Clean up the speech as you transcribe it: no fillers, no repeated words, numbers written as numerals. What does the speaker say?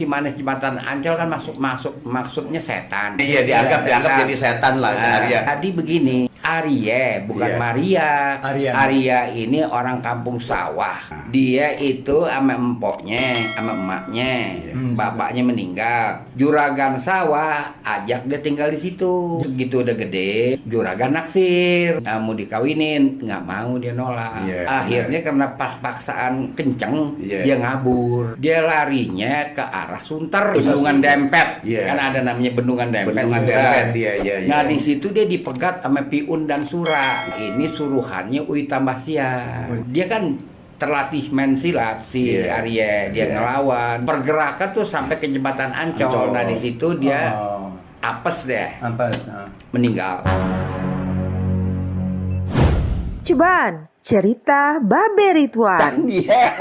Cimanggis Jembatan Ancol kan maksudnya setan. Iya, dianggap jadi setan lah Arya. Tadi begini, Arya bukan Iya. Maria. Arya. Arya ini orang kampung sawah. Dia itu sama empoknya, sama emaknya. Bapaknya meninggal. Juragan sawah ajak dia tinggal di situ. Begitu udah gede, juragan naksir. Mau dikawinin, nggak mau, dia nolak. Iya, Akhirnya karena paksaan kenceng, Iya. dia ngabur. Dia larinya ke arah Sunter, Bendungan Dempet. Iya. Kan ada namanya Bendungan Dempet. Bendungan Sunter. Dempet, iya. Nah di situ dia dipegat sama Piun dan Sura. Ini suruhannya Ui Tambahsia. Dia kan terlatih main silat si Iya. Arya. Dia Iya. ngelawan. Pergerakan tuh sampai ke Jembatan Ancol. Ancol. Nah di situ dia Oh, apes deh, ampas. meninggal. Ceban, cerita Babe Ridwan. Dia